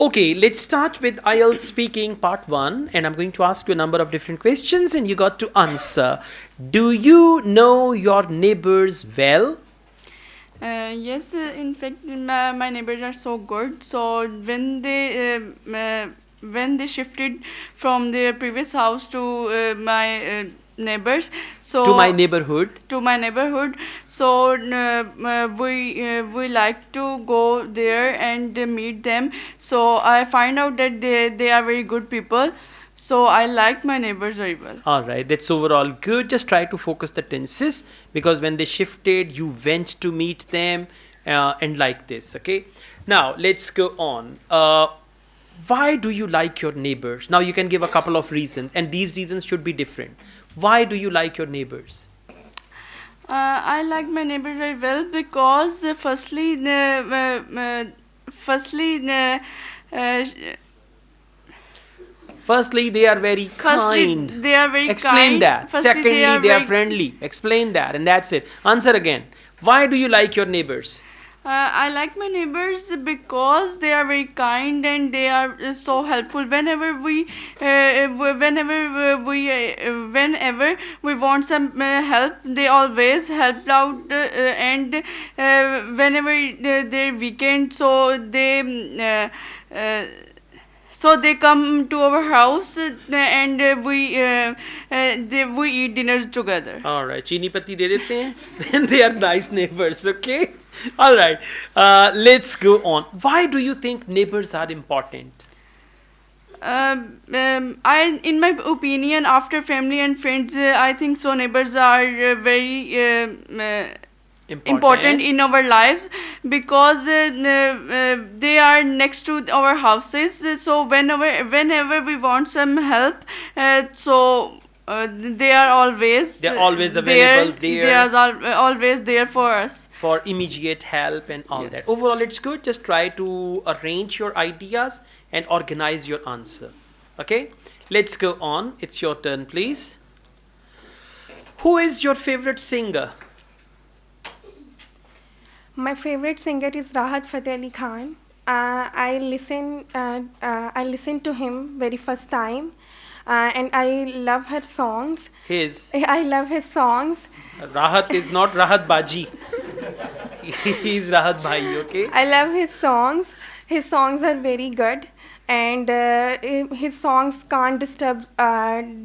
Okay, let's start with IELTS speaking part 1, and I'm going to ask you a number of different questions and you got to answer. Do you know your neighbors well? Yes, in fact, my neighbors are so good. So when they shifted from their previous house to my neighbors, so To my neighborhood. to my neighborhood, so we like to go there and meet them. So I find out that they are very good people. So I like my neighbors very well. Alright, that's overall good. Just try to focus the tenses because when they shifted, you went to meet them and like this, okay? Now, let's go on. Why do you like your neighbors? Now, you can give a couple of reasons, and these reasons should be different. Why do you like your neighbors? I like my neighbors very well because Firstly, they are very kind. they are very Explain kind. that. Firstly, Secondly, they are very- friendly. Explain that, and that's it. Answer again. Why do you like your neighbors? I like my neighbors because they are very kind and they are so helpful. Whenever we want some help, they always help out. And whenever their weekend, so they come to our house and we eat dinner together. All right, चीनी पत्ती दे देते हैं. Then they are nice neighbors. Okay. All right. Let's go on. Why do you think neighbors are important? In my opinion, after family and friends, I think so neighbors are very important in our lives because they are next to our houses. So whenever we want some help, they are always available there. They are always there for us for immediate help and all Yes. that. Overall, it's good. Just try to arrange your ideas and organize your answer. Okay, let's go on. It's your turn, please. Who is your favorite singer? My favorite singer is Rahat Fateh Ali Khan. I listened to him very first time, and I love her songs. I love his songs. Rahat is not Rahat Baji. He's Rahat Bhai, okay? I love his songs. His songs are very good, and his songs can't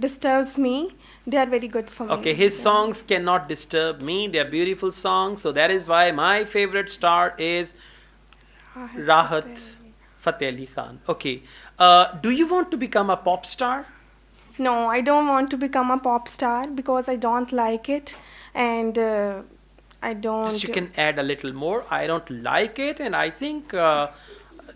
disturbs me. They are very good for me. Okay, his songs cannot disturb me. They are beautiful songs. So that is why my favorite star is Rahat Fateh Ali Khan. Okay. Do you want to become a pop star? No, I don't want to become a pop star because I don't like it, and I don't. Just you can add a little more. I don't like it, and I think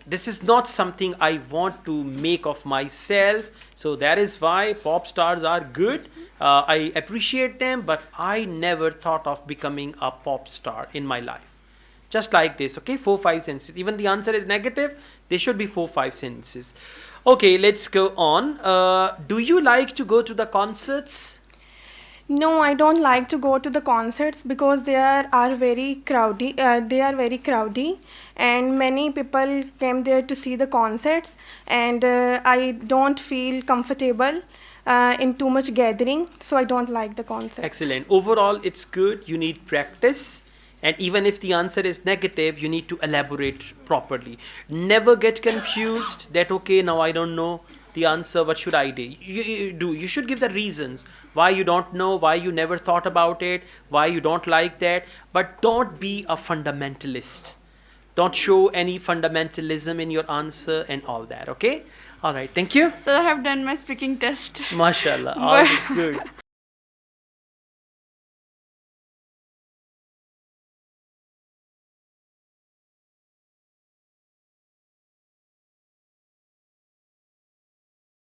this is not something I want to make of myself. So that is why pop stars are good. I appreciate them, but I never thought of becoming a pop star in my life. Just like this, okay? 4, 5 sentences. Even the answer is negative, there should be 4, 5 sentences. Okay, let's go on. Do you like to go to the concerts? No, I don't like to go to the concerts because they are very crowdy. And many people came there to see the concerts, and I don't feel comfortable in too much gathering, so I don't like the concerts. Excellent. Overall, it's good. You need practice. And even if the answer is negative, you need to elaborate properly. Never get confused that, okay, now I don't know the answer, what should I do? You should give the reasons why you don't know, why you never thought about it, why you don't like that. But don't be a fundamentalist. Don't show any fundamentalism in your answer and all that, okay? All right, thank you. So I have done my speaking test. MashaAllah, all good.